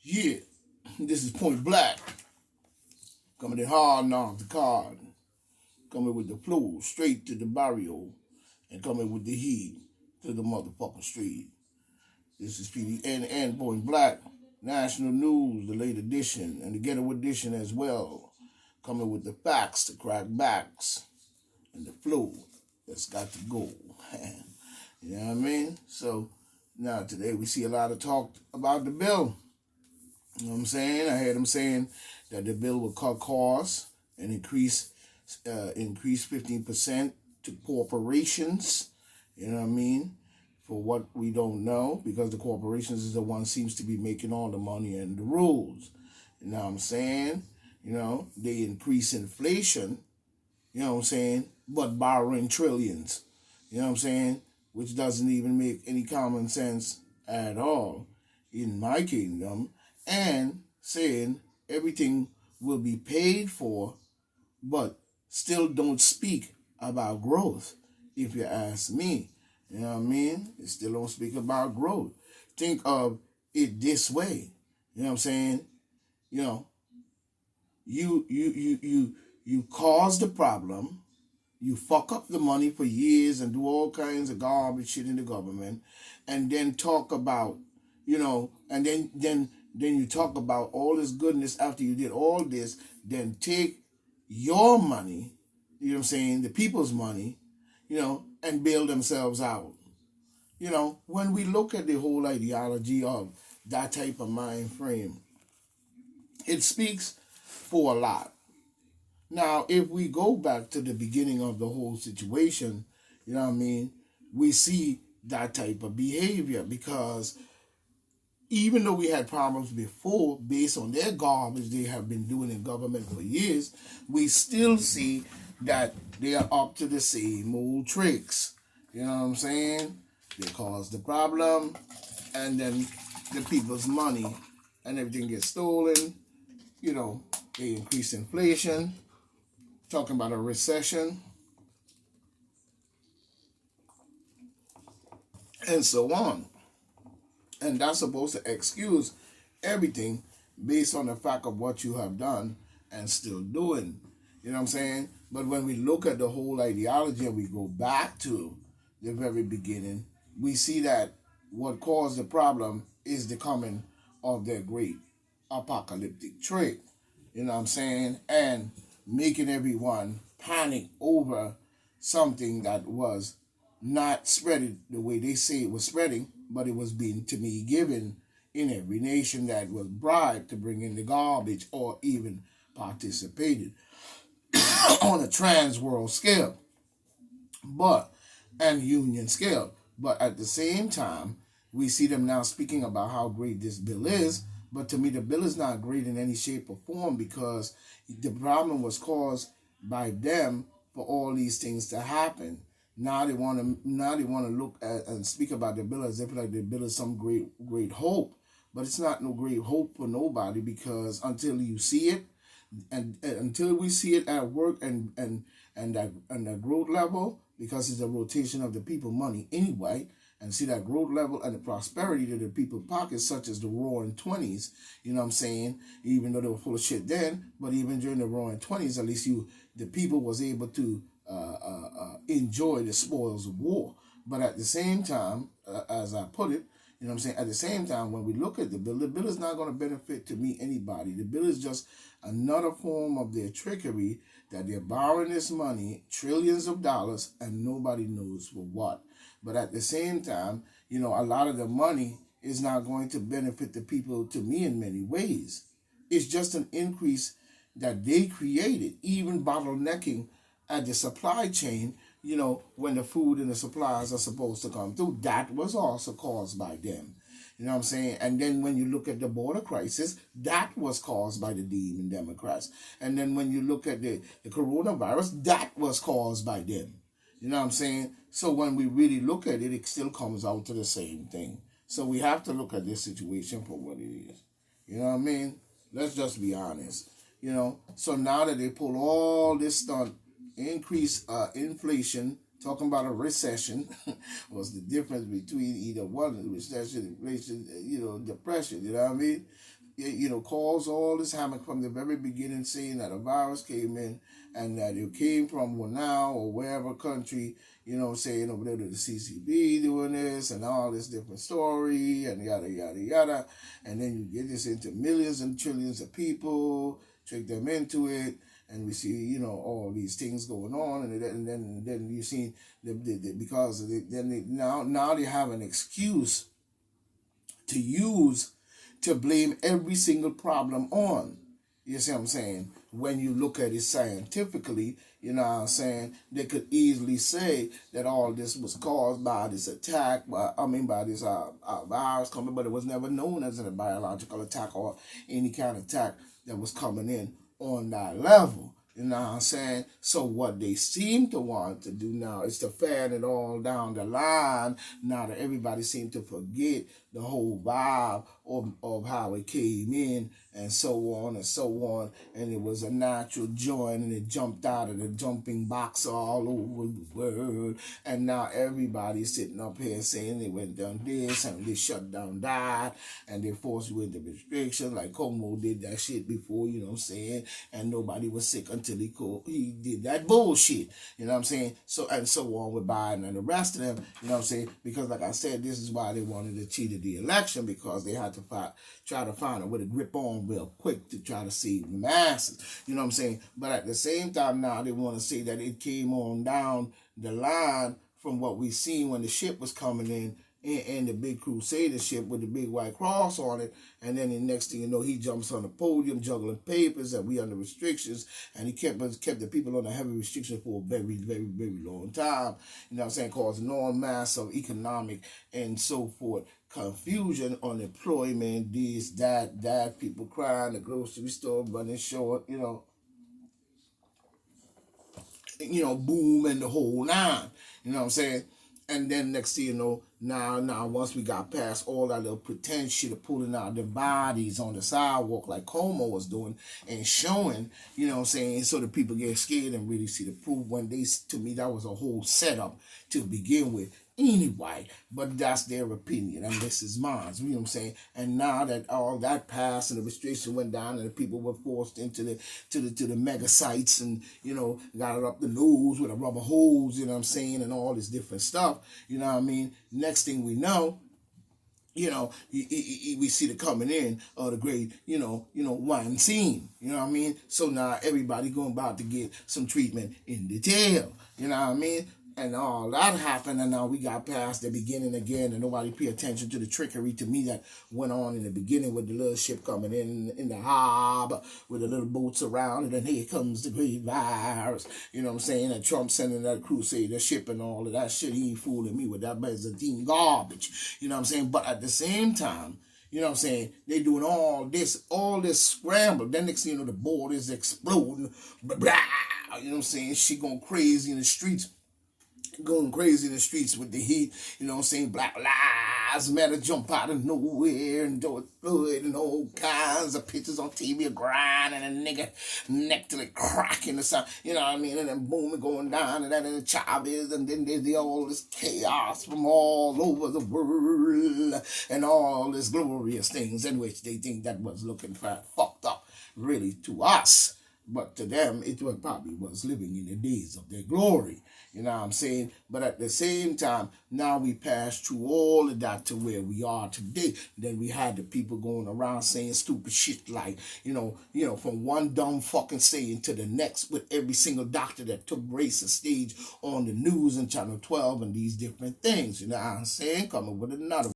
Yeah, this is Point Black. Coming in hard off the card. Coming with the flow straight to the barrio. And coming with the heat to the motherfucking street. This is PDN and Point Black. National News, the late edition, and the ghetto edition as well. Coming with the facts, the crack backs, and the flow that's got to go. You know what I mean? So now today we see a lot of talk about the bill. You know what I'm saying? I heard him saying that the bill will cut costs and increase 15% to corporations. You know what I mean? For what we don't know, because the corporations is the one seems to be making all the money and the rules. You know what I'm saying? You know, they increase inflation, you know what I'm saying, but borrowing trillions. You know what I'm saying? Which doesn't even make any common sense at all in my kingdom. And saying everything will be paid for, but still don't speak about growth, if you ask me. You know what I mean? They still don't speak about growth. Think of it this way. You know what I'm saying? You know, you cause the problem, you fuck up the money for years and do all kinds of garbage shit in the government, and then talk about, and then you talk about all this goodness after you did all this, then take your money, you know what I'm saying, the people's money, and bail themselves out. When we look at the whole ideology of that type of mind frame, it speaks for a lot. Now, if we go back to the beginning of the whole situation, you know what I mean, we see that type of behavior because even though we had problems before based on their garbage they have been doing in government for years, we still see that they are up to the same old tricks. You know what I'm saying? They cause the problem, and then the people's money and everything gets stolen. They increase inflation, talking about a recession, and so on. And that's supposed to excuse everything based on the fact of what you have done and still doing. You know what I'm saying? But when we look at the whole ideology and we go back to the very beginning, we see that what caused the problem is the coming of their great apocalyptic trick. You know what I'm saying? And making everyone panic over something that was not spreading the way they say it was spreading, but it was being to me given in every nation that was bribed to bring in the garbage or even participated on a trans world scale, but and union scale. But at the same time, we see them now speaking about how great this bill is. But to me, the bill is not great in any shape or form because the problem was caused by them for all these things to happen. Now they want to look at and speak about the bill as if like the bill is some great hope, but it's not no great hope for nobody because until you see it, and until we see it at work and that growth level, because it's a rotation of the people money anyway, and see that growth level and the prosperity to the people pockets, such as the roaring 20s, you know what I'm saying? Even though they were full of shit then, but even during the roaring 20s, at least the people was able to enjoy the spoils of war. But at the same time, as I put it, you know what I'm saying? At the same time, when we look at the bill is not going to benefit to me anybody. The bill is just another form of their trickery that they're borrowing this money, trillions of dollars, and nobody knows for what. But at the same time, a lot of the money is not going to benefit the people to me in many ways. It's just an increase that they created, even bottlenecking at the supply chain, when the food and the supplies are supposed to come through. That was also caused by them. You know what I'm saying? And then when you look at the border crisis, that was caused by the demon Democrats. And then when you look at the coronavirus, that was caused by them. You know what I'm saying? So when we really look at it, it still comes out to the same thing. So we have to look at this situation for what it is. You know what I mean? Let's just be honest. So now that they pull all this stunt, increase inflation, talking about a recession, what's the difference between either one, recession, inflation, depression, you know what I mean? caused all this havoc from the very beginning, saying that a virus came in and that it came from now or wherever country, saying over there to the CCP doing this and all this different story and yada, yada, yada. And then you get this into millions and trillions of people, trick them into it. And we see, all these things going on, and then you see because now they have an excuse to use to blame every single problem on. You see what I'm saying? When you look at it scientifically, what I'm saying, they could easily say that all this was caused by this attack, by this virus coming, but it was never known as a biological attack or any kind of attack that was coming in on that level. You know what I'm saying? So what they seem to want to do now is to fan it all down the line. Now that everybody seems to forget the whole vibe of how it came in and so on and so on. And it was a natural joint and it jumped out of the jumping box all over the world. And now everybody's sitting up here saying they went down this and they shut down that and they forced you into restrictions like Como did that shit before, you know what I'm saying? And nobody was sick until he did that bullshit, you know what I'm saying? So and so on with Biden and the rest of them, you know what I'm saying? Because like I said, this is why they wanted to cheat the election, because they had to try to find a way to grip on real quick to try to save the masses, you know what I'm saying? But at the same time now they want to say that it came on down the line from what we seen when the ship was coming in and the big Crusader ship with the big white cross on it, and then the next thing you know, he jumps on the podium juggling papers that we under restrictions, and he kept the people on a heavy restriction for a very, very, very long time, you know what I'm saying, causing all mass of economic and so forth confusion, unemployment, this, that, people crying, the grocery store running short, boom and the whole nine, you know what I'm saying? And then next thing you know, now once we got past all that little pretend shit of pulling out the bodies on the sidewalk like Como was doing and showing, you know what I'm saying, so the people get scared and really see the proof, when to me, that was a whole setup to begin with. Anyway, but that's their opinion, and this is mine. You know what I'm saying? And now that all that passed and the restriction went down, and the people were forced into the mega sites, and got it up the nose with a rubber hose, you know what I'm saying, and all this different stuff. You know what I mean? Next thing we know, we see the coming in of the great, wine scene. You know what I mean? So now everybody about to get some treatment in the tail. You know what I mean? And all that happened, and now we got past the beginning again, and nobody pay attention to the trickery to me that went on in the beginning with the little ship coming in the harbor with the little boats around, and then here comes the great virus, you know what I'm saying, and Trump sending that Crusader ship and all of that shit. He ain't fooling me with that Byzantine garbage, you know what I'm saying, but at the same time, you know what I'm saying, they doing all this scramble. Then next thing you know, the borders exploding, blah, blah, you know what I'm saying, shit going crazy in the streets. Going crazy in the streets with the heat, you know what I'm saying, Black Lives Matter jump out of nowhere and do it good and all kinds of pictures on TV of grinding and a nigga neck to the crack in the sun, you know what I mean, and then boom, it going down and then the Chavez, and then there's all this chaos from all over the world and all this glorious things in which they think that was looking fucked up really to us. But to them, it probably was living in the days of their glory. You know what I'm saying? But at the same time, now we passed through all of that to where we are today. Then we had the people going around saying stupid shit like, from one dumb fucking saying to the next, with every single doctor that took racist stage on the news and Channel 12 and these different things. You know what I'm saying? Coming with another